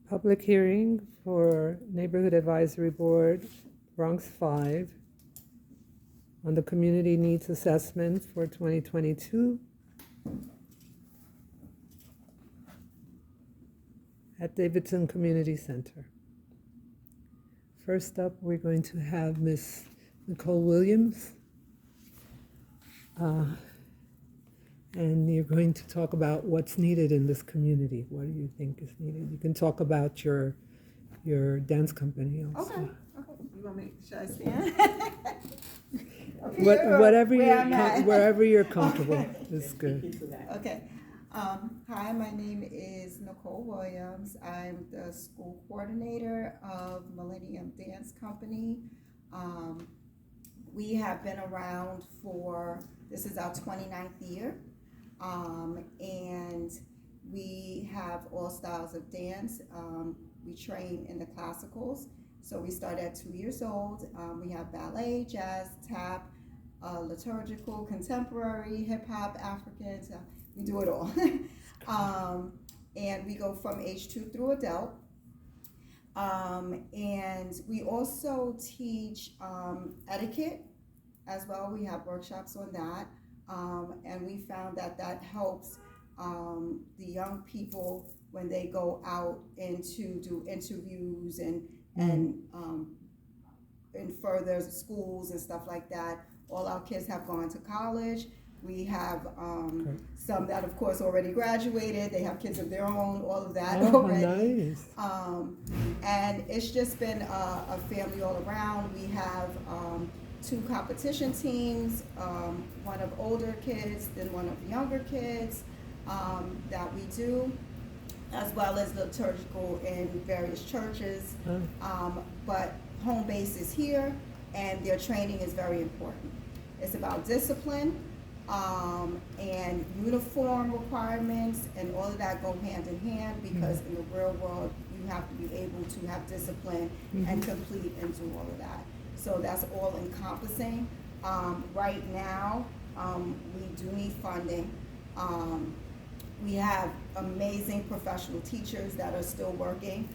Public hearing for Neighborhood Advisory Board, Bronx 5, on the Community Needs Assessment for 2022 at Davidson Community Center. First up, we're going to have Ms. Nicole Williams. And you're going to talk about what's needed in this community. What do you think is needed? You can talk about your dance company also. Okay. You want me? Should I stand? Wherever you're comfortable is good. Okay. Hi, my name is Nicole Williams. I'm the school coordinator of Millennium Dance Company. We have been around this is our 29th year. And we have all styles of dance. We train in the classicals. So we start at 2 years old. We have ballet, jazz, tap, liturgical, contemporary, hip hop, African. We do it all. And we go from age 2 through adult. And we also teach etiquette as well. We have workshops on that. And we found that helps the young people when they go out to do interviews and further schools and stuff like that. All our kids have gone to college. We have some that, of course, already graduated. They have kids of their own, all of that already. Nice. And it's just been a family all around. We have 2 competition teams, one of older kids, then one of younger kids that we do, as well as liturgical in various churches. But home base is here, and their training is very important. It's about discipline and uniform requirements, and all of that go hand in hand because in the real world, you have to be able to have discipline and complete and do all of that. So that's all encompassing. Right now, we do need funding. We have amazing professional teachers that are still working,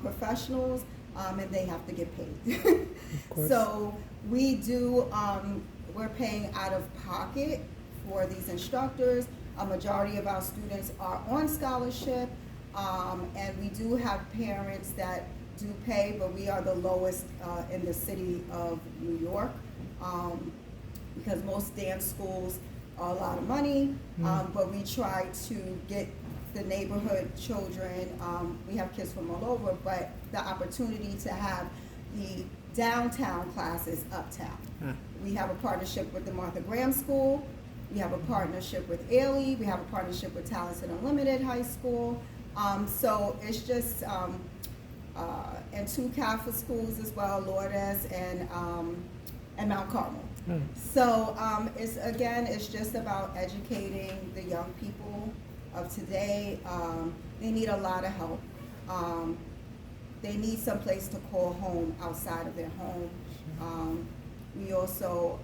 professionals, and they have to get paid. Of course. So we do, we're paying out of pocket for these instructors. A majority of our students are on scholarship, and we do have parents that do pay, but we are the lowest in the city of New York because most dance schools are a lot of money, but we try to get the neighborhood children. We have kids from all over, but the opportunity to have the downtown classes uptown. We have a partnership with the Martha Graham School. We have a partnership with Ailey. We have a partnership with Talented Unlimited High School. So it's just and 2 Catholic schools as well, Lourdes and Mount Carmel. So it's just about educating the young people of today. They need a lot of help. They need some place to call home outside of their home. We also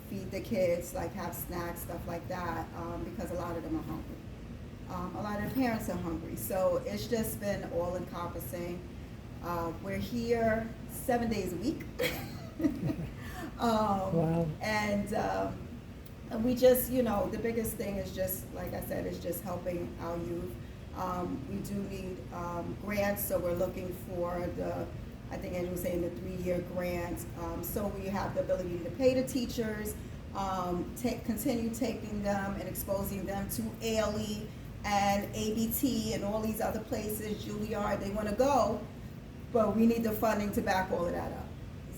feed the kids, like have snacks, stuff like that, because a lot of them are hungry. A lot of parents are hungry, so it's just been all encompassing. We're here 7 days a week. Wow. And we just, the biggest thing is just, like I said, is just helping our youth. We do need grants, so we're looking for I think Andrew was saying the 3-year grant. So we have the ability to pay the teachers, continue taking them and exposing them to Ailey and ABT and all these other places, Juilliard, they want to go, but we need the funding to back all of that up.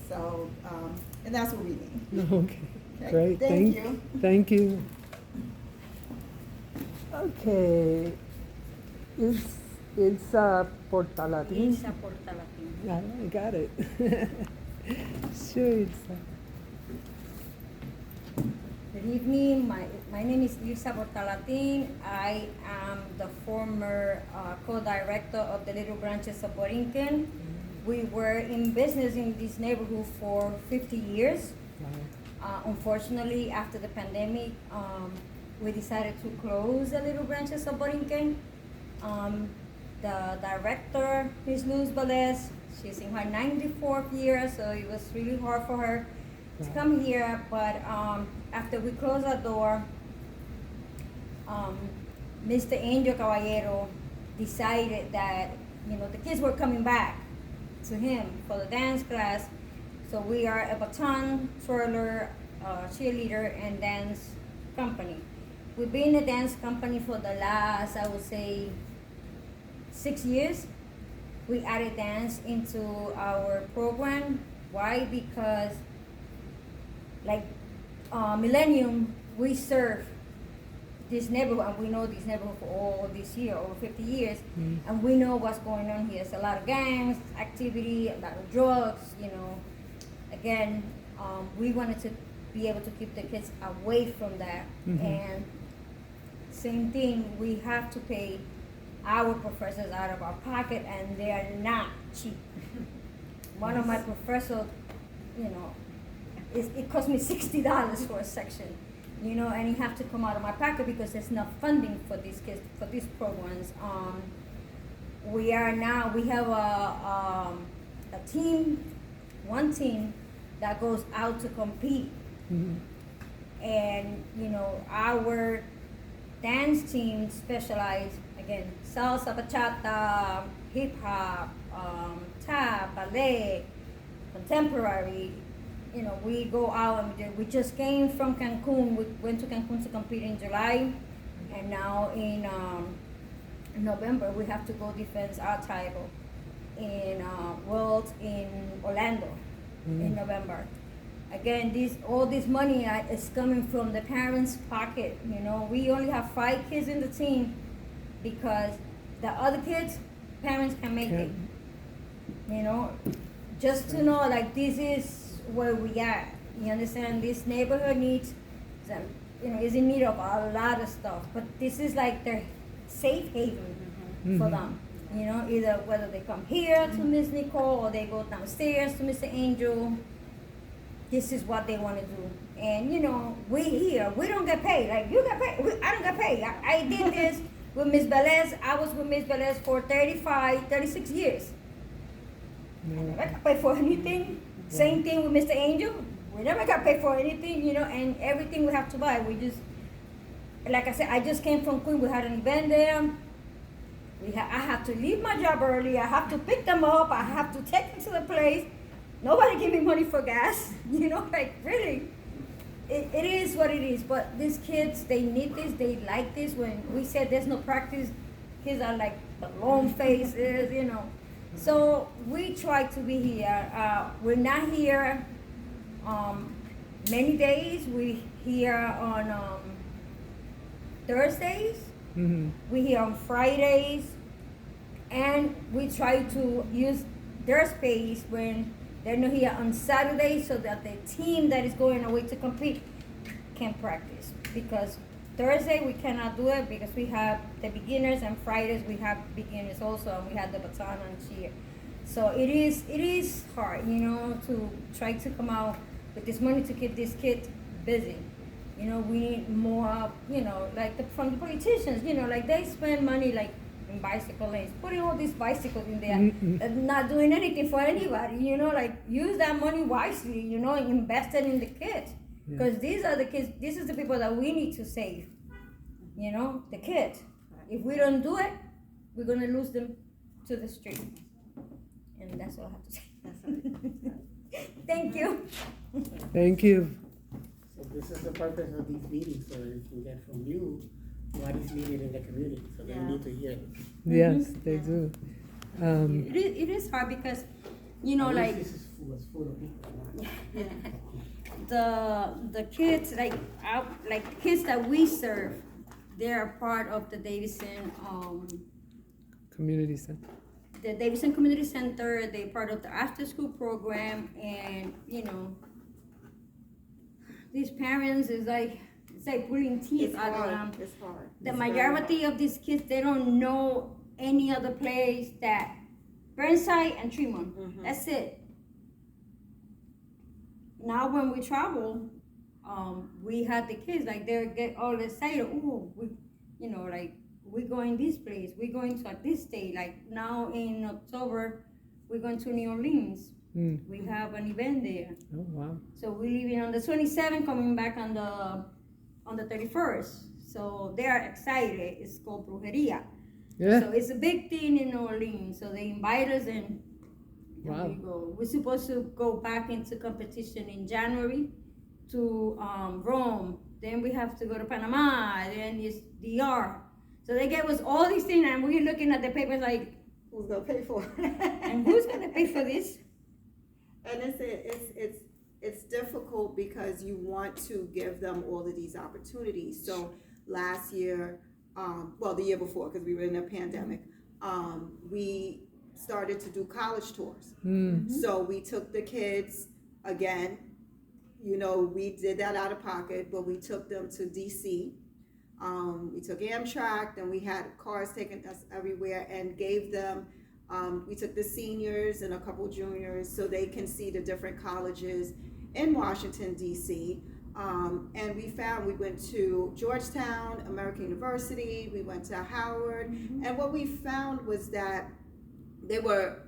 So, and that's what we need. Okay. Great. Thank you. Thank you. Okay. It's Portalatin. Isa Portalatin. Yeah, I got it. Sure, it's Good evening. My name is Ilsa Portalatin. I am the former co-director of the Little Branches of Borinquen. We were in business in this neighborhood for 50 years. Unfortunately, after the pandemic, we decided to close the Little Branches of Borinquen. the director, Ms. Luz Velez, she's in her 94th year, so it was really hard for her to come here. But after we closed our door, Mr. Angel Caballero decided that, you know, the kids were coming back to him for the dance class. So we are a baton twirler, cheerleader, and dance company. We've been a dance company for the last, I would say, 6 years. We added dance into our program. Why? Because like Millennium, we serve this neighborhood, and we know this neighborhood for all this year, over 50 years, and we know what's going on here. It's a lot of gangs, activity, a lot of drugs, you know. Again, we wanted to be able to keep the kids away from that. And same thing, we have to pay our professors out of our pocket, and they are not cheap. One of my professors, you know, it cost me $60 for a section, you know, and it have to come out of my pocket because there's no funding for these kids, for these programs. We have a team, one team that goes out to compete. And, you know, our dance team specialize, again, salsa, bachata, hip hop, tap, ballet, contemporary. You know, we go out and we just came from Cancun. We went to Cancun to compete in July, and now in November we have to go defend our title in Worlds in Orlando in November. Again, all this money is coming from the parents' pocket. You know, we only have 5 kids in the team because the other kids, parents can make it. You know, just to know, like, this is where we are. You understand? This neighborhood needs, you know, is in need of a lot of stuff. But this is like their safe haven for them. You know, either whether they come here to Miss Nicole or they go downstairs to Mr. Angel. This is what they want to do. And, you know, we here, we don't get paid. Like, you get paid. I don't get paid. I did this with Miss Velez. I was with Miss Velez for 36 years. I never got paid for anything. Same thing with Mr. Angel. We never got paid for anything, you know, and everything we have to buy. We just, like I said, I just came from Queen. We had an event there. I have to leave my job early. I have to pick them up. I have to take them to the place. Nobody give me money for gas, you know, like, really. It is what it is, but these kids, they need this, they like this. When we said there's no practice, kids are like the long faces, you know. So we try to be here. We're not here many days. We're here on Thursdays. We're here on Fridays. And we try to use their space when they're not here on Saturday, so that the team that is going away to compete can practice. Because Thursday we cannot do it because we have the beginners, and Fridays we have beginners also, and we have the baton and cheer. So it is hard, you know, to try to come out with this money to keep this kid busy. You know, we need more, you know, like from the politicians, you know, like they spend money like in bicycle lanes, putting all these bicycles in there, and not doing anything for anybody, you know, like use that money wisely, you know, and invest it in the kids. Because these are the kids, this is the people that we need to save, you know, the kids. If we don't do it, we're going to lose them to the street. And that's all I have to say. Thank you. Thank you. So this is the purpose of these meetings, so we can get from you what is needed in the community, so they need to hear it. Yes, they do. It is hard because, you know, like This is full of people. the kids, like kids that we serve, they are part of the Davidson Community Center. the Davidson Community Center. They're part of the after school program, and you know, these parents is like, it's like pulling teeth out of them. It's hard. The majority of these kids, they don't know any other place that Burnside and Tremont. That's it. Now when we travel, we had the kids like they get all excited. Oh, we, you know, like we go in this place, we going to this state. Like now in October, we're going to New Orleans. We have an event there. Oh, wow. So we're leaving on the 27th, coming back on the 31st. So they are excited. It's called Brujeria. Yeah. So it's a big thing in New Orleans. So they invite us and Wow. we go. We're supposed to go back into competition in January to Rome. Then we have to go to Panama. Then it's DR. So they gave us all these things, and we're looking at the papers like, Who's gonna pay for it? and who's gonna pay for this? And it's difficult because you want to give them all of these opportunities. So last year, the year before, because we were in a pandemic, we started to do college tours. So we took the kids again. We did that out of pocket, but we took them to DC. We took Amtrak, then we had cars taking us everywhere and gave them, we took the seniors and a couple juniors so they can see the different colleges in Washington, D.C. And we went to Georgetown, American University, we went to Howard, and what we found was that they were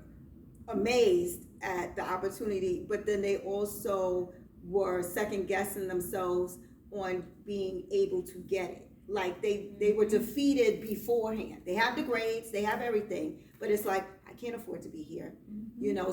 amazed at the opportunity, but then they also were second guessing themselves on being able to get it. Like they were defeated beforehand. They have the grades, they have everything, but it's like, I can't afford to be here.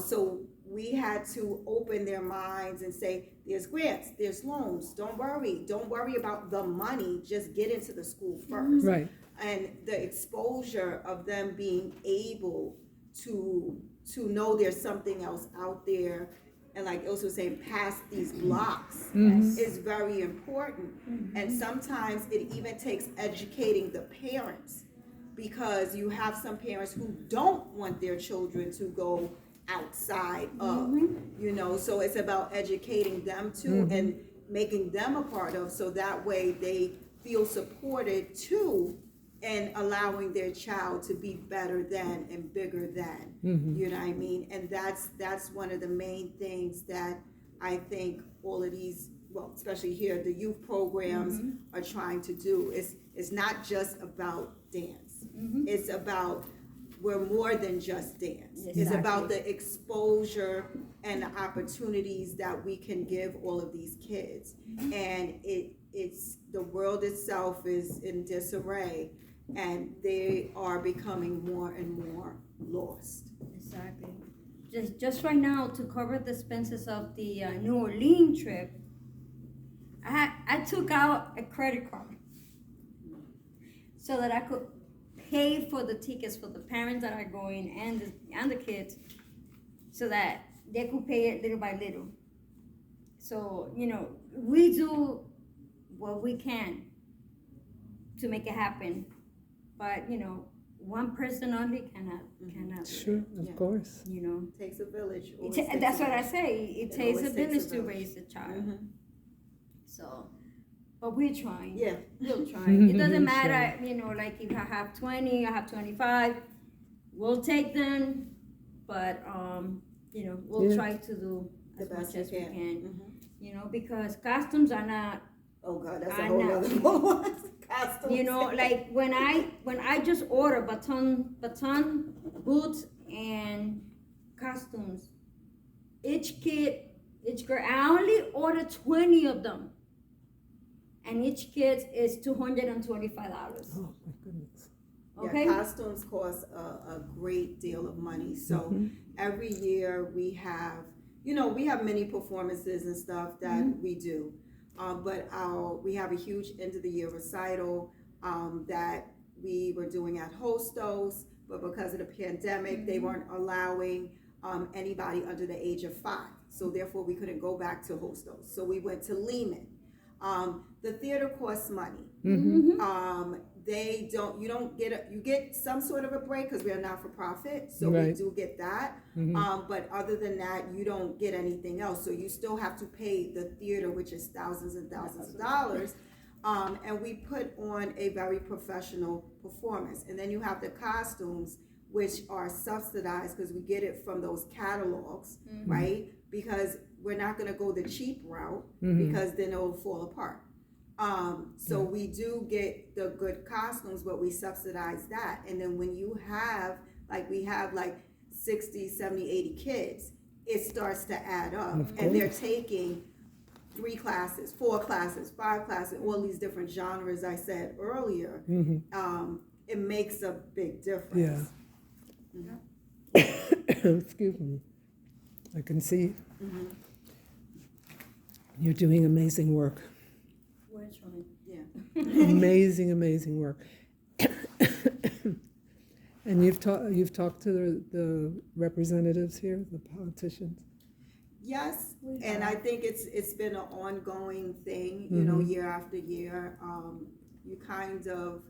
So we had to open their minds and say, there's grants, there's loans, don't worry about the money, just get into the school first. Right. And the exposure of them being able to know there's something else out there, and like Ilse was saying, past these blocks is very important. And sometimes it even takes educating the parents, because you have some parents who don't want their children to go outside of, so it's about educating them too and making them a part of, so that way they feel supported too, and allowing their child to be better than and bigger than, you know what I mean? And that's one of the main things that I think all of these, especially here, the youth programs are trying to do. It's not just about dance. It's about, we're more than just dance. Exactly. It's about the exposure and the opportunities that we can give all of these kids. And it's the world itself is in disarray, and they are becoming more and more lost. Exactly. Just right now, to cover the expenses of the New Orleans trip, I took out a credit card so that I could pay for the tickets for the parents that are going and the kids, so that they could pay it little by little. So we do what we can to make it happen, but one person only cannot do Sure, it, of course. It takes a village. That's what I say. It takes a always takes village a to village. raise a child. So, but we're trying. Yeah. We'll try. It doesn't matter, like if I have 20, I have 25, we'll take them, but we'll try to do The as best much as we can. Mhm. Because costumes are not, Oh God, that's I a whole know. other one. Costumes. like when I just order baton, boots, and costumes, each girl, I only ordered 20 of them, and each kid is $225. Oh, my goodness. Okay. Yeah, costumes cost a great deal of money. So every year we have many performances and stuff that we do. But we have a huge end of the year recital that we were doing at Hostos, but because of the pandemic, they weren't allowing anybody under the age of 5. So therefore we couldn't go back to Hostos. So we went to Lehman. The theater costs money. You get some sort of a break because we're not for profit, so we Right. do get that. But other than that, you don't get anything else. So you still have to pay the theater, which is thousands and thousands of dollars. And we put on a very professional performance. And then you have the costumes, which are subsidized because we get it from those catalogs, right? Because we're not going to go the cheap route because then it'll fall apart. So we do get the good costumes, but we subsidize that. And then when you have, like, we have like 60, 70, 80 kids, it starts to add up. Of And they're course. taking 3 classes, 4 classes, 5 classes, all these different genres I said earlier. It makes a big difference. Excuse me. I can see you're doing amazing work. We're trying. Yeah. Amazing work. And you've talked to the representatives here, the politicians? Yes, and I think it's been an ongoing thing, you know, year after year. You kind of,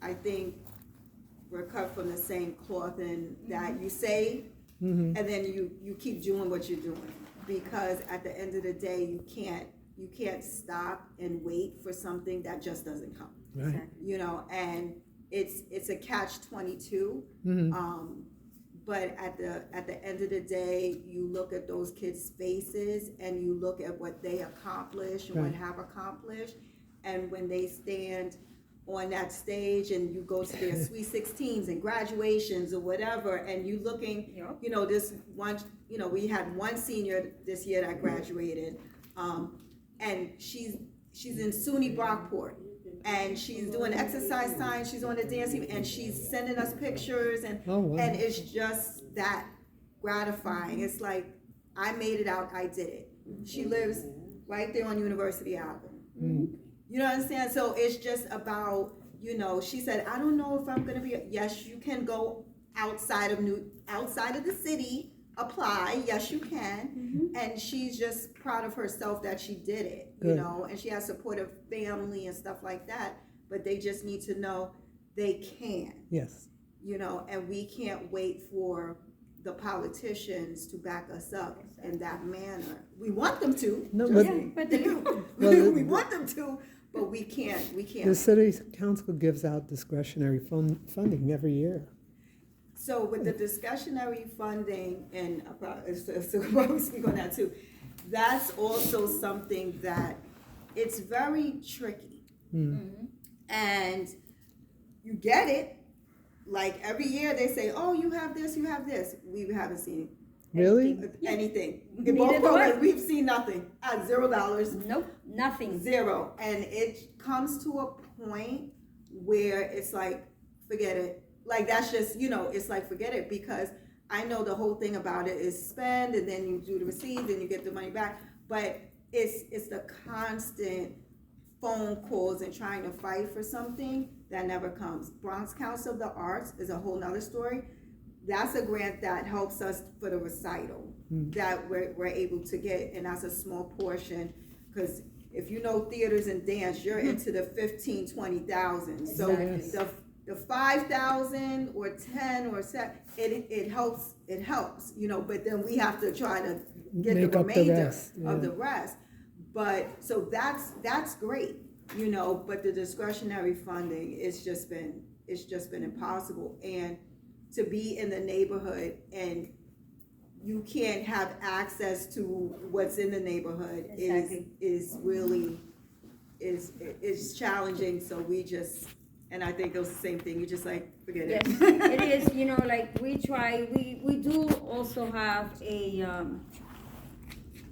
I think we're cut from the same cloth in that you say, and then you keep doing what you're doing, because at the end of the day, you can't stop and wait for something that just doesn't come. Right. You know, and it's a catch-22. But at the end of the day, you look at those kids' faces and you look at what they accomplish and what have accomplished, and when they stand on that stage and you go to their sweet 16s and graduations or whatever, and you looking, you know, this one, you know, we had one senior this year that graduated, and she's in SUNY Brockport, and she's doing exercise science, she's on the dance team, and she's sending us pictures, and and it's just that gratifying. It's like, I made it out, I did it. She lives right there on University Avenue. You know what I'm saying? So it's just about, you know, she said, I don't know if I'm gonna be, yes, you can go outside of the city, apply, yes you can, and she's just proud of herself that she did it, you know, and she has supportive family and stuff like that, but they just need to know they can. Yes. You know, and we can't wait for the politicians to back us up in that manner. We want them to. No, But they do. We want them to, but we can't. The city council gives out discretionary funding every year. So with the discretionary funding, and so probably speak on that too, that's also something that it's very tricky. And you get it, like every year they say, oh, you have this, you have this. We haven't seen Really? anything. In both programs, we've seen nothing at $0. Nope, nothing. 0. And it comes to a point where it's like, forget it. Like, that's just, you know, it's like, forget it, because I know the whole thing about it is spend, and then you do the receipt, and you get the money back. But it's the constant phone calls and trying to fight for something that never comes. Bronx Council of the Arts is a whole nother story. That's a grant that helps us for the recital that we're able to get, and that's a small portion, because if you know theaters and dance, you're into the 15, 20,000. So the 5,000 or 10 or 7, it helps, you know, but then we have to try to get Make the up the remainder rest, of the rest. But so that's great, you know, but the discretionary funding, it's just been impossible. And to be in the neighborhood and you can't have access to what's in the neighborhood is really challenging. So we just, and I think it was the same thing, you just like, forget it. Yes, it is, you know, like we do also have a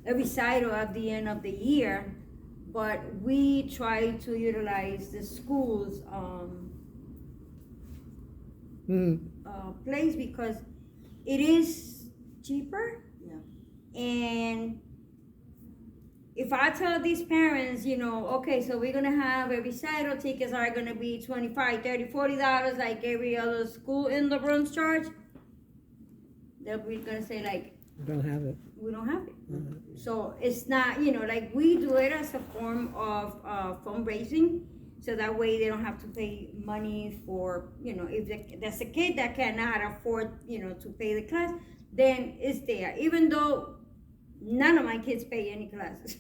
recital at the end of the year, but we try to utilize the school's place, because it is cheaper. Yeah. And if I tell these parents, you know, okay, so we're gonna have a recital, tickets are gonna be $25, $30, $40 like every other school in the Bronx charge, they're gonna say like, We don't have it. we don't have it. So it's not, you know, like we do it as a form of fundraising, so that way they don't have to pay money for, you know, if there's a kid that cannot afford, you know, to pay the class, then it's there. Even though none of my kids pay any classes.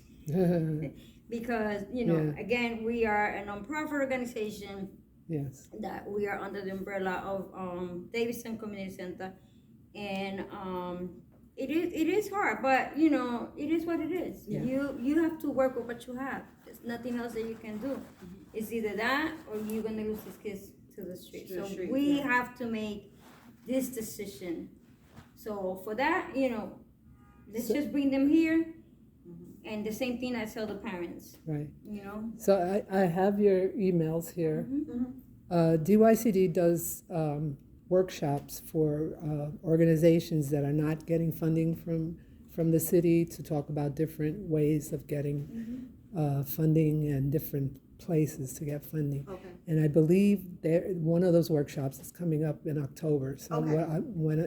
Because, you know, again, we are a nonprofit organization. Yes. That we are under the umbrella of Davidson Community Center. And it is hard, but you know, it is what it is. Yeah. You have to work with what you have. There's nothing else that you can do. It's either that or you're gonna lose these kids to the street. To the So street, we yeah. have to make this decision. So for that, you know, let's So- just bring them here. And the same thing I tell the parents, Right. you know. So I have your emails here. Mhm. DYCD does workshops for organizations that are not getting funding from the city to talk about different ways of getting funding and different places to get funding. Okay. And I believe one of those workshops is coming up in October. So Okay.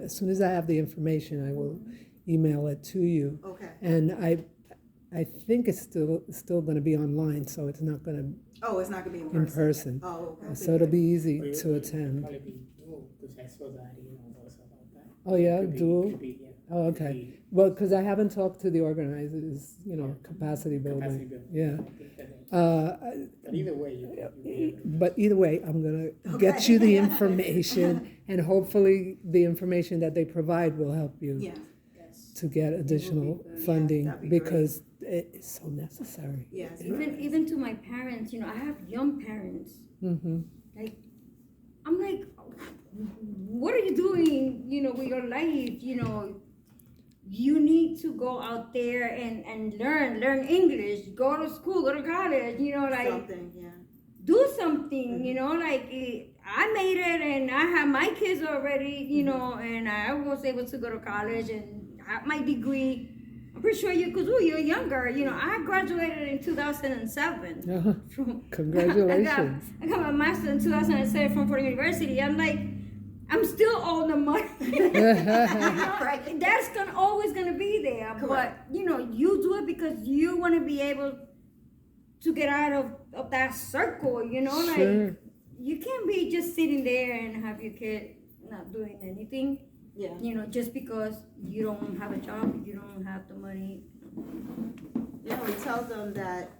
as soon as I have the information, I will email it to you. Okay. And I think it's still going to be online, so it's not going Oh, it's not gonna be in to in person. person. Oh, okay. So it'll be easy Or to attend. Probably be dual, because I saw that, also about that. Oh yeah, Could be- dual. could be, yeah. Oh, Could okay. be Well, because I haven't talked to the organizers, capacity Capacity building. building. Yeah. I think that Uh, But either way, you But either way, I'm gonna get you the information, and hopefully the information that they provide will help you Yeah, to get additional good. Yeah, funding, that'd be great. because it's so necessary. yes. Even to my parents, you know, I have young parents. Mm-hmm. Like, I'm like, what are you doing, you know, with your life? You know, you need to go out there and learn English, go to school, go to college, you know, like Something, yeah. do something, you know, like I made it and I have my kids already, you know, and I was able to go to college and have my degree. I'm pretty sure you, because you're younger, you know, I graduated in 2007. Uh-huh. From, Congratulations. I got my master in 2007 from Ford University. I'm like, I'm still owing the money. Right. That's always gonna be there. Correct. But you know, you do it because you want to be able to get out of that circle. You know, Sure. like you can't be just sitting there and have your kid not doing anything. Yeah. You know, just because you don't have a job, you don't have the money. Yeah, we tell them that,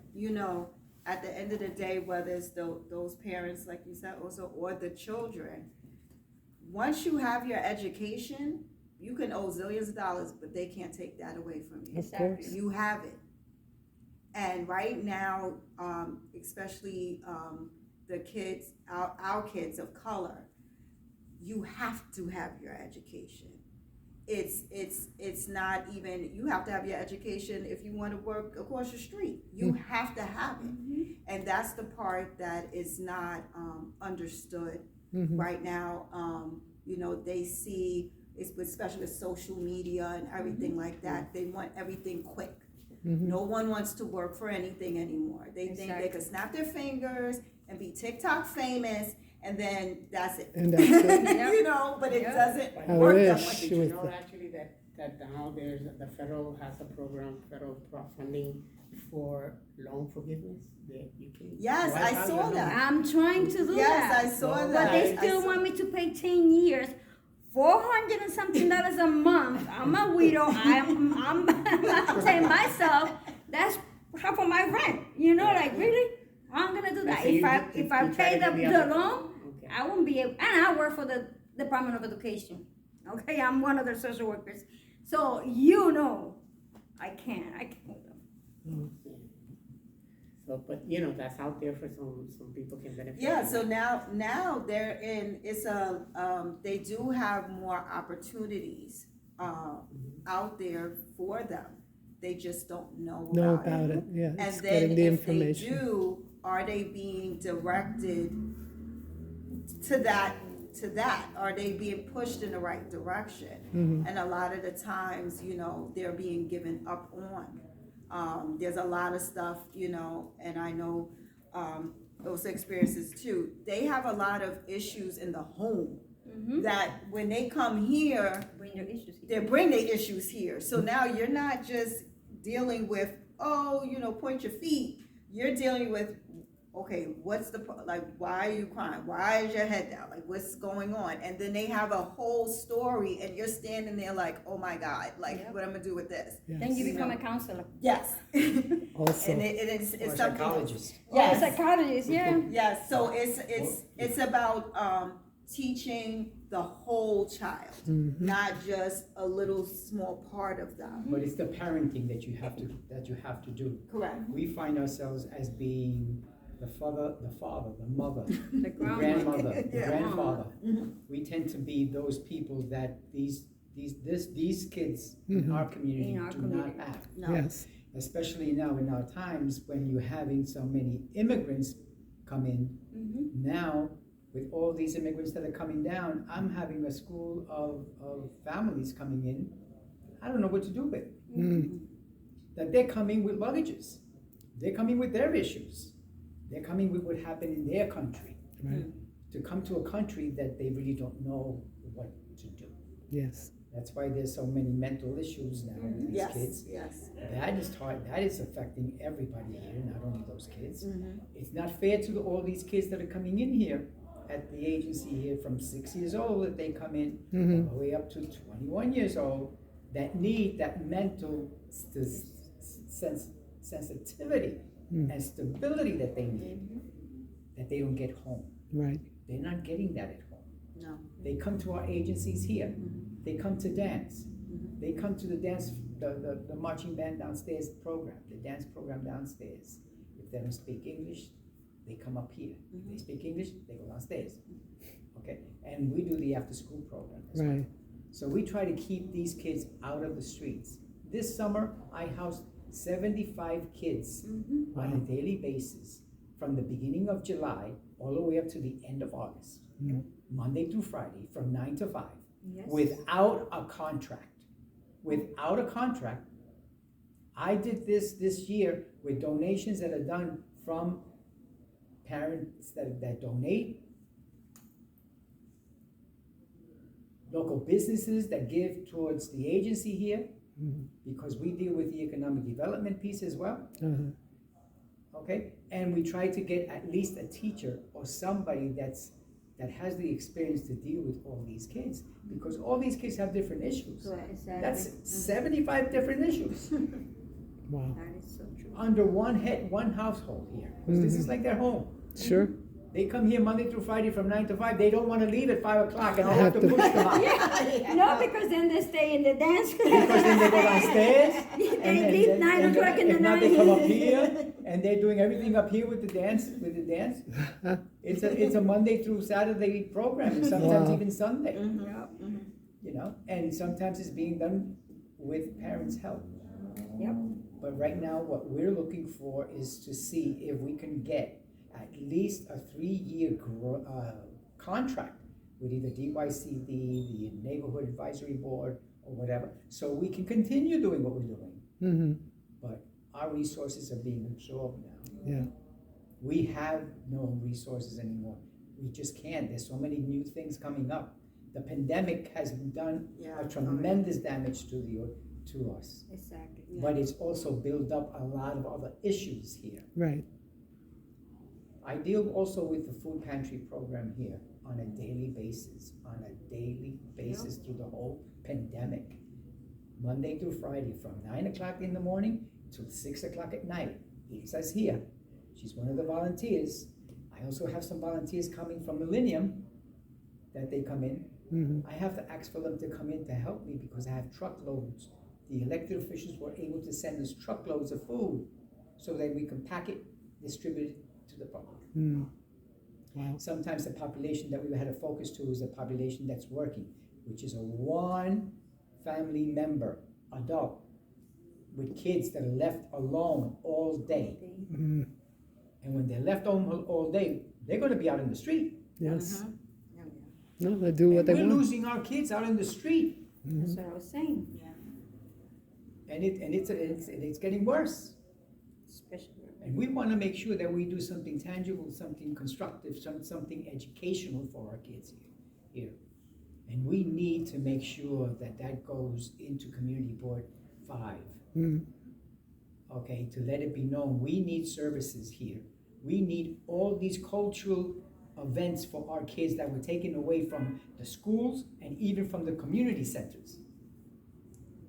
at the end of the day, whether it's those parents, like you said, also, or the children, once you have your education, you can owe zillions of dollars, but they can't take that away from you. Of course. You have it. And right now, especially the kids, our kids of color, you have to have your education. It's not even, you have to have your education if you want to work across the street. You have to have it. And that's the part that is not understood right now. They see, especially with social media and everything like that, they want everything quick. No one wants to work for anything anymore. They think they can snap their fingers and be TikTok famous, and then that's it. And that's it. But it doesn't I work that wish. way. Did It you was know the- actually that now the federal has a program, federal funding for loan forgiveness that you can. Yes, wipe I out saw your loan. that. I'm trying to do Yes, that. I saw But that. But they I still saw- want me to pay 10 years, $400 and something a month. I'm a widow. I'm saying myself, that's half of my rent. Like really? I'm gonna do that. So you- If I you pay try to the do the other- loan, Okay. I won't be able, and I work for the Department of Education. Okay, I'm one of their social workers. So I can't. So, but that's out there for some people can benefit. Yeah, from so that. now they're in, they do have more opportunities out there for them. They just don't know about it. Yeah, And it's then getting the if they information. do, are they being directed to that? Are they being pushed in the right direction? Mm-hmm. And a lot of the times, they're being given up on. There's a lot of stuff, and I know those experiences too. They have a lot of issues in the home that when they come here, Bring your issues. they bring their issues here. So now you're not just dealing with, point your feet. You're dealing with, okay, why are you crying? Why is your head down? Like, what's going on? And then they have a whole story, and you're standing there like, oh my God, what am I gonna do with this? Yes. Then you become a counselor. Yes. Also. And it's Or a something. psychologist. Yes. Psychologist, yeah. Yes, so it's about teaching the whole child, not just a little small part of them. But it's the parenting that you have to do. Correct. We find ourselves as being the father, the mother, The the grandmother. grandmother, the Yeah. grandfather. We tend to be those people that these kids in our community In our do community. not have. No. Yes. Especially now in our times when you're having so many immigrants come in. Now, with all these immigrants that are coming down, I'm having a school of families coming in. I don't know what to do with. That they're coming with luggages. They're coming with their issues. They're coming with what happened in their country. Right. To come to a country that they really don't know what to do. Yes. That's why there's so many mental issues now with these Yes, kids. yes. That is hard. That is affecting everybody here, not only those kids. It's not fair to all these kids that are coming in here at the agency here from 6 years old that they come in all the way up to 21 years old that need that mental sensitivity and stability that they need that they don't get home. Right. They're not getting that at home. No. They come to our agencies here. They come to dance. They come to the dance, the marching band downstairs program, the dance program downstairs. If they don't speak English, they come up here. If they speak English, they go downstairs. Okay? And we do the after school program as well. Right. So we try to keep these kids out of the streets. This summer, I housed 75 kids on a daily basis from the beginning of July all the way up to the end of August. Monday through Friday from 9 to 5. Yes. Without a contract. Without a contract. I did this year with donations that are done from parents that donate, local businesses that give towards the agency here, because we deal with the economic development piece as well. Okay, and we try to get at least a teacher or somebody that has the experience to deal with all these kids, because all these kids have different issues. Exactly. That's 75 different issues Wow. That is so true. under one head, one household here. 'Cause this is like their home. Sure. They come here Monday through Friday from 9 to 5. They don't want to leave at 5 o'clock, and I have to push them out. No, because then they stay in the dance class. Because then they go downstairs. They leave 9 o'clock in the If not, night. they come up here, and they're doing everything up here with the dance. It's a Monday through Saturday program, and sometimes Wow. even Sunday. Yep. You know, and sometimes it's being done with parents' help. Yep. But right now, what we're looking for is to see if we can get at least a 3-year contract with either DYCD, the Neighborhood Advisory Board, or whatever, so we can continue doing what we're doing. But our resources are being absorbed now. Yeah. We have no resources anymore. We just can't. There's so many new things coming up. The pandemic has done a tremendous damage to us. Exactly. But it's also built up a lot of other issues here. Right. I deal also with the food pantry program here on a daily basis, through the whole pandemic. Monday through Friday from 9 o'clock in the morning till 6 o'clock at night. Lisa's here. She's one of the volunteers. I also have some volunteers coming from Millennium that they come in. I have to ask for them to come in to help me because I have truckloads. The elected officials were able to send us truckloads of food so that we can pack it, distribute it to the public. Wow. Sometimes the population that we had to focus to is the population that's working, which is a one family member, adult, with kids that are left alone all day. And when they're left home all day, they're going to be out in the street. Yes. No, they do what they We're want. losing our kids out in the street, That's what I was saying. and it's getting worse. Especially. And we want to make sure that we do something tangible, something constructive, something educational for our kids here. And we need to make sure that goes into Community Board 5. Okay, to let it be known, we need services here. We need all these cultural events for our kids that were taken away from the schools and even from the community centers.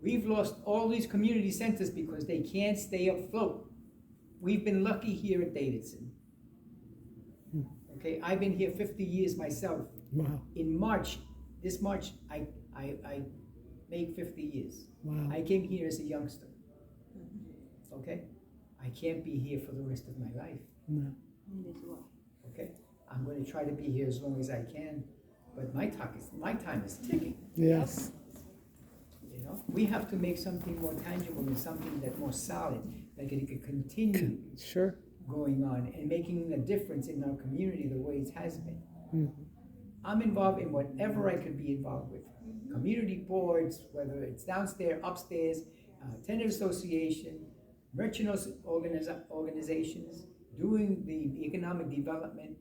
We've lost all these community centers because they can't stay afloat. We've been lucky here at Davidson. Okay, I've been here 50 years myself. Wow. In March This March, I make 50 years. Wow. I came here as a youngster. Okay? I can't be here for the rest of my life. No. Okay? I'm going to try to be here as long as I can, but my time is ticking. Yes. You know, we have to make something more tangible and something that's more solid, that it can continue Sure. going on and making a difference in our community the way it has been. Mhm. I'm involved in whatever I could be involved with. Community boards, whether it's downstairs, upstairs, tenant association, merchant organizations, doing the economic development.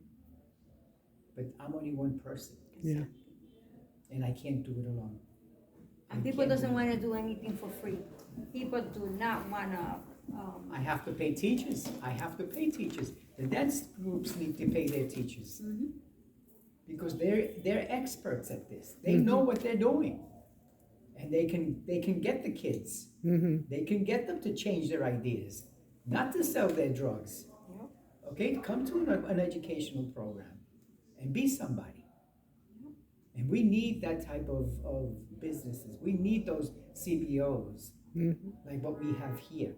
But I'm only one person, Yeah. and I can't do it alone. And people doesn't want to do anything for free. People do not want to. I have to pay teachers. The dance groups need to pay their teachers. Because they're experts at this. They know what they're doing. And they can get the kids. They can get them to change their ideas, not to sell their drugs. Okay, come to an educational program and be somebody. And we need that type of businesses. We need those CBOs, like what we have here.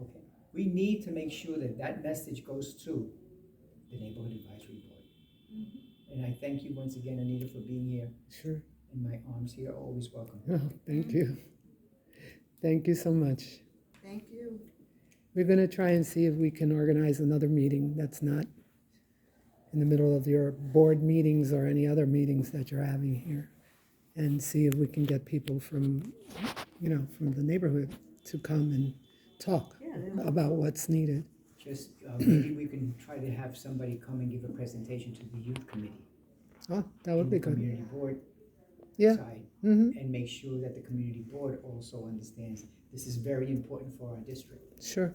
Okay, we need to make sure that message goes to the Neighborhood Advisory Board. And I thank you once again, Anita, for being here. Sure. And my arms here are always welcome. Oh, thank you. Thank you so much. Thank you. We're going to try and see if we can organize another meeting that's not in the middle of your board meetings or any other meetings that you're having here, and see if we can get people from the neighborhood to come and talk about what's needed. Just maybe we can try to have somebody come and give a presentation to the youth committee. Oh, that would be in the good. community board Yeah. side, Mm-hmm. and make sure that the community board also understands this is very important for our district. Sure.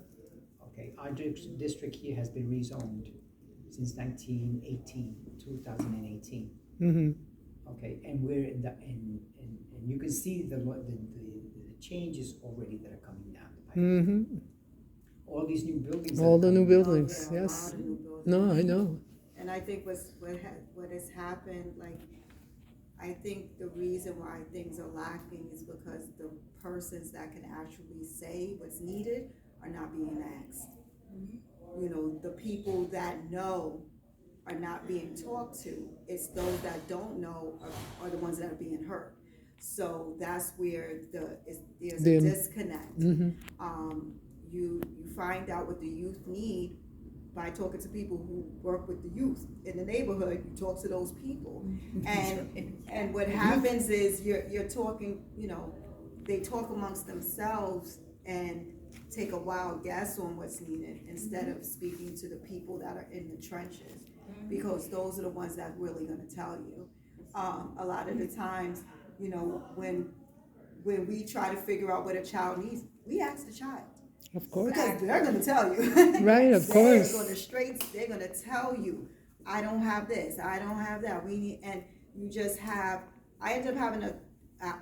Okay, our district here has been rezoned since 2018. Mm-hmm. Okay, and we're in and you can see the changes already that are coming down the pipe. Mm-hmm. All these new buildings. that All are the new coming buildings, Oh, yeah, a yes. lot of new buildings. No, I know. And I think what has happened, like, I think the reason why things are lacking is because the persons that can actually say what's needed are not being asked. You know, the people that know are not being talked to. It's those that don't know are the ones that are being heard. So that's where there's a disconnect. You find out what the youth need by talking to people who work with the youth in the neighborhood. You talk to those people, and what happens is you're talking. You know, they talk amongst themselves and take a wild guess on what's needed instead of speaking to the people that are in the trenches, because those are the ones that really going to tell you. A lot of the times, you know, when we try to figure out what a child needs, we ask the child. Of course. Because they're gonna tell you. Right, of course. They're gonna tell you, I don't have this, I don't have that, we need, and you just have, I ended up having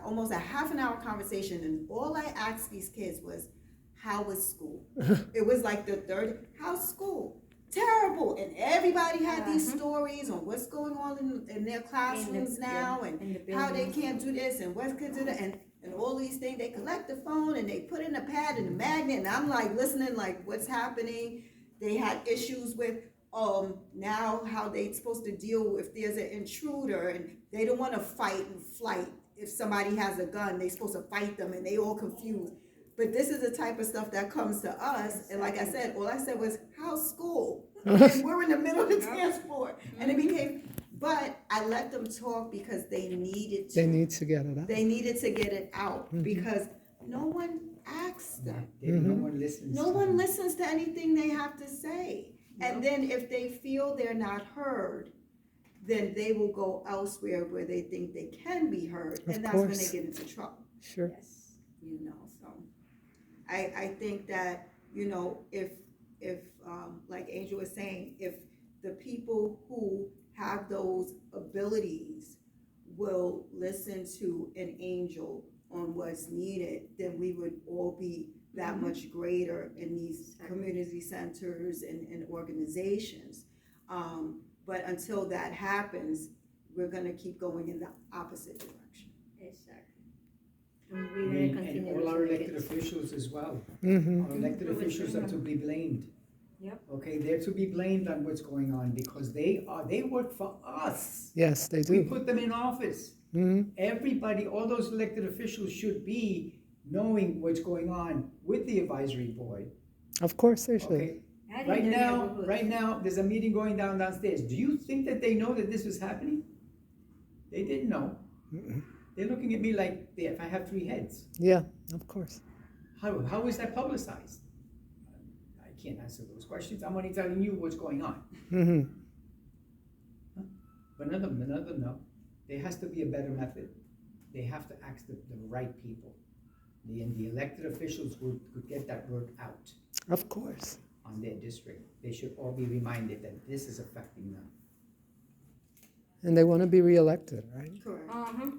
almost a half an hour conversation, and all I asked these kids was, how was school? It was like the third, how's school? Terrible, and everybody had these stories on what's going on in their classrooms now, and how they can't do this, and what could do that, and all these things. They collect the phone and they put in a pad and a magnet, and I'm like listening, like what's happening. They had issues with now how they supposed to deal if there's an intruder, and they don't want to fight and flight. If somebody has a gun, they supposed to fight them, and they all confused. But this is the type of stuff that comes to us, and like I said, all I said was, how's school? And we're in the middle of the dance floor, and it became. But I let them talk because they needed to. They need to get it out. They needed to get it out because no one asks them. No one listens. No one listens to anything they have to say. And then if they feel they're not heard, then they will go elsewhere where they think they can be heard. And that's when they get into trouble. Sure. Yes. You know, so I think that, you know, if like Angel was saying, if the people who have those abilities will listen to an angel on what's needed, then we would all be that much greater in these community centers and organizations. But until that happens, we're gonna keep going in the opposite direction. Exactly. And we're gonna continue And all our losing elected kids. officials as well. Mm-hmm. Our elected officials are to be blamed. Yep. Okay, they're to be blamed on what's going on because they work for us. Yes, they We do. put them in office. Mm-hmm. Everybody, all those elected officials should be knowing what's going on with the advisory board. Of course they should. Okay, And in right their now, neighborhoods. there's a meeting going downstairs. Do you think that they know that this was happening? They didn't know. Mm-mm. They're looking at me like if I have 3 heads. Yeah, of course. How is that publicized? I can't answer those questions. I'm only telling you what's going on. Mm-hmm. But another no. There has to be a better method. They have to ask the right people. The elected officials who could get that word out Of course. on their district. They should all be reminded that this is affecting them. And they want to be reelected, right? Correct. Uh-huh.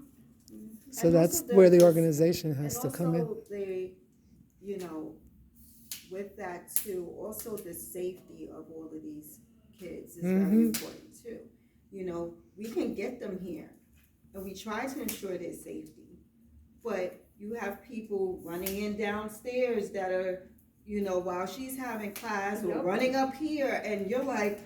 So And that's also where the there's- organization has to And come in. also they, you know, with that too, also the safety of all of these kids is Mhm. very important too. You know, we can get them here and we try to ensure their safety, but you have people running in downstairs that are, you know, while she's having class or Yep. running up here and you're like,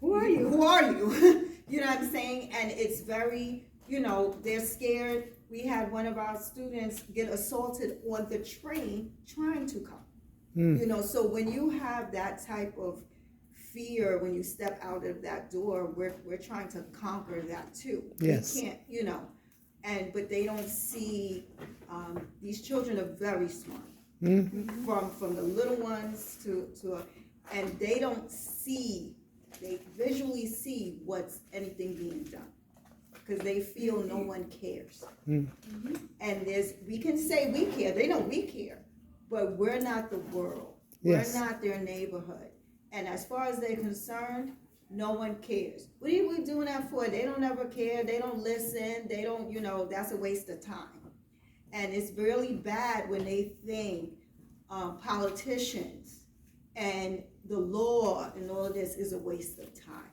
Who are you? Who are you? You know what I'm saying? And it's very, you know, they're scared. We had one of our students get assaulted on the train trying to come. Mm. You know, so when you have that type of fear when you step out of that door, we're trying to conquer that too. Yes. We can't, you know, but they don't see, these children are very smart. Mm. From the little ones and they don't see, they visually see what's anything being done. Because they feel no one cares. Mm. And we can say we care, they know we care, but we're not the world. Yes. We're not their neighborhood. And as far as they're concerned, no one cares. What are we doing that for? They don't ever care, they don't listen, they don't, you know, that's a waste of time. And it's really bad when they think politicians and the law and all of this is a waste of time.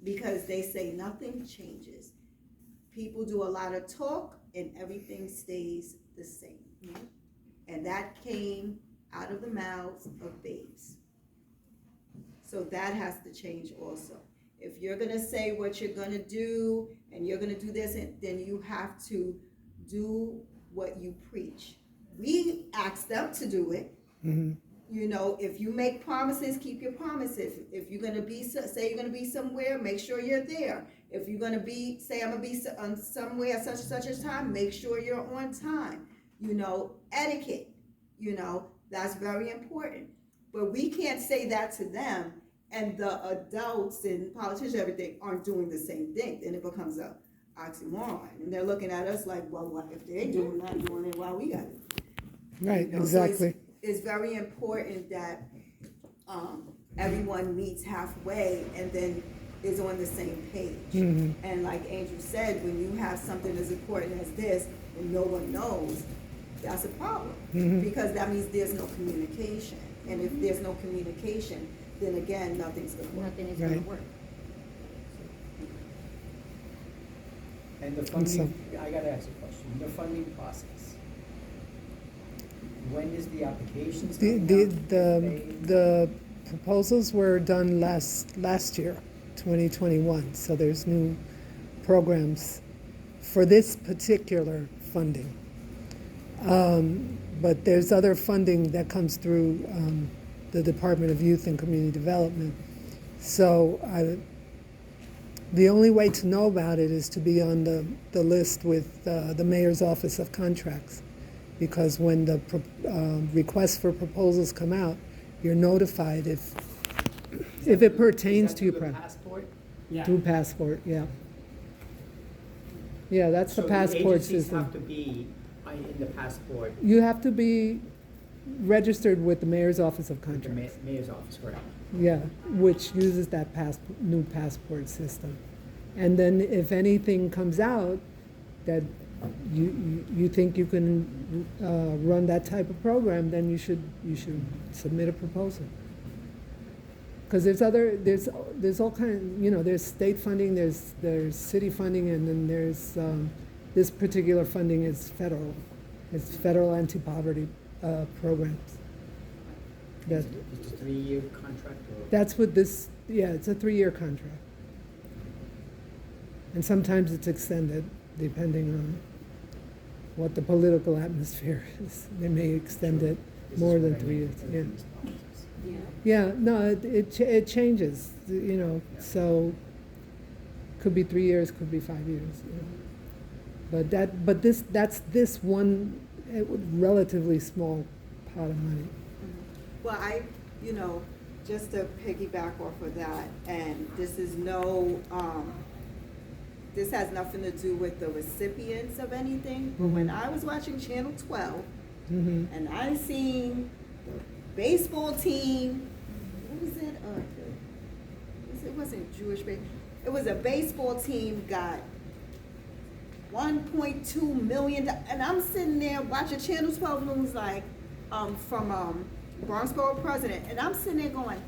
Because they say nothing changes. People do a lot of talk and everything stays the same. And that came out of the mouths of babes. So that has to change also. If you're gonna say what you're gonna do and you're gonna do this, then you have to do what you preach. We ask them to do it. Mm-hmm. You know, if you make promises, keep your promises. If you're gonna be, say you're gonna be somewhere, make sure you're there. If you're gonna be, say I'm gonna be somewhere at such a time, make sure you're on time. You know, etiquette, you know, that's very important. But we can't say that to them and the adults and politicians, everything aren't doing the same thing. Then it becomes a oxymoron. And they're looking at us like, well, what if they're not doing it, why we got it? Right, You know, so exactly. it's very important that everyone meets halfway and then is on the same page. Mhm. And like Andrew said, when you have something as important as this and no one knows, that's a problem. Mhm. Because that means there's no communication. And if there's no communication, then again, nothing's gonna work. Nothing is gonna Right. work. And the And funding, I gotta ask a question, the funding process. When is the applications The, coming the, out? the proposals were done last year, 2021, so there's new programs for this particular funding. But there's other funding that comes through the Department of Youth and Community Development. So the only way to know about it is to be on the list with the Mayor's Office of Contracts. Because when the requests for proposals come out, you're notified if it pertains to your project. Passport? Yeah. Through Passport, yeah. Yeah, that's the passport So the agencies system. have to be in the passport, You have to be registered with the Mayor's Office of with the Contracts. mayor's office, correct? Yeah, which uses that new passport system. And then if anything comes out that you think you can run that type of program, then you should submit a proposal. Because there's all kind, there's state funding, there's city funding, and then there's, this particular funding is federal. It's federal anti-poverty programs. That, It's a 3-year contract or? that's what this, yeah, it's a 3-year contract. And sometimes it's extended, depending on what the political atmosphere is. They may extend it This is more than what I 3 need years, for yeah. these policies. Yeah. Yeah, no, it changes, Yeah. so could be 3 years, could be 5 years, But that's this one relatively small pot of money. Well, just to piggyback off of that, and this is this has nothing to do with the recipients of anything, but when I was watching Channel 12, Mm-hmm. and I seen the baseball team, what was it? It wasn't Jewish baseball. It was a baseball team got $1.2 million, and I'm sitting there watching Channel 12 news like from Bronx Borough President, and I'm sitting there going,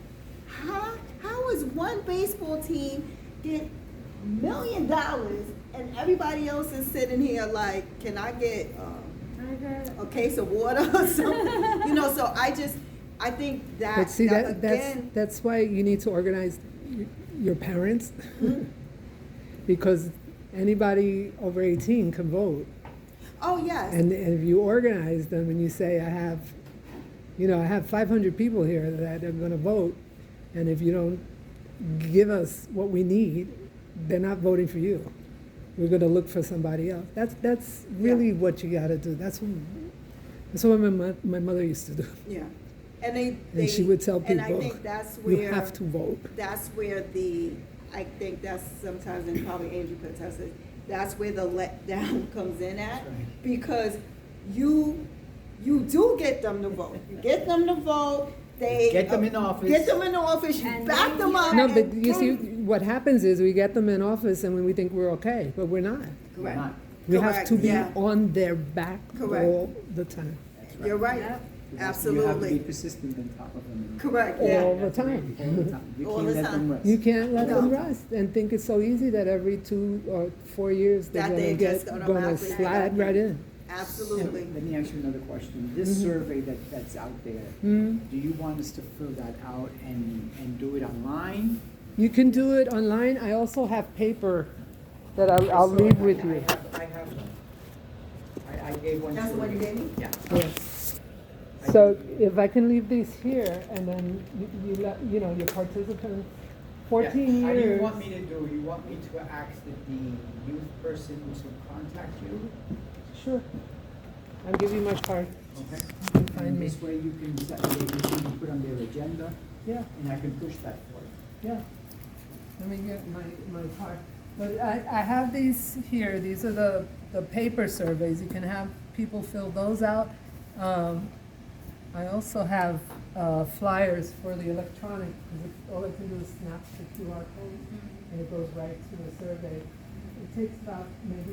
how is one baseball team get $1 million and everybody else is sitting here like, can I get a case of water or something? So I think that, But see, again, that's why you need to organize your parents, because anybody over 18 can vote. oh yes, And if you organize them and you say, I have 500 people here that are gonna vote, and if you don't give us what we need, they're not voting for you. We're gonna look for somebody else. That's really what you gotta do. That's what my mother used to do. yeah. And And she would tell and I people, think that's where you have to vote. that's where I think that's sometimes, and probably Angie could attest to, that's where the letdown comes in at. That's right. Because you do get them to vote. You get them to vote, they. Get them in office. Get them in office, you And back then them you- up. No, but and you see, boom. what happens is we get them in office and when we think we're okay, but we're not. We're Correct. not. We have Correct, to be yeah. on their back Correct. all the time. That's right. You're right, Yep. You have to be absolutely. persistent on top of them. Correct, All yeah. the time. All the time. You All can't the let time. them rest. You can't let them No. rest and think it's so easy that every 2 or 4 years they're That gonna they get, just gonna automatically slide get- right in. Absolutely. Let me ask you another question. This Mhm. survey that's out there, Mhm. do you want us to fill that out and do it online? You can do it online. I also have paper that I'll leave with you. I have one. I gave one to. That's the one you gave me? Yeah. Yes. So if I can leave these here and then you let, your participants, 14 Yeah. How do you years. want me to do? You want me to ask the youth person to contact you? Sure. I'll give you my card. Okay. You can find And me. this way you can set, you can put on their agenda Yeah, and I can push that for you. yeah. Let me get my card. But I have these here. These are the paper surveys. You can have people fill those out. I also have flyers for the electronic, because all I can do is snap the QR code and it goes right to the survey. It takes about maybe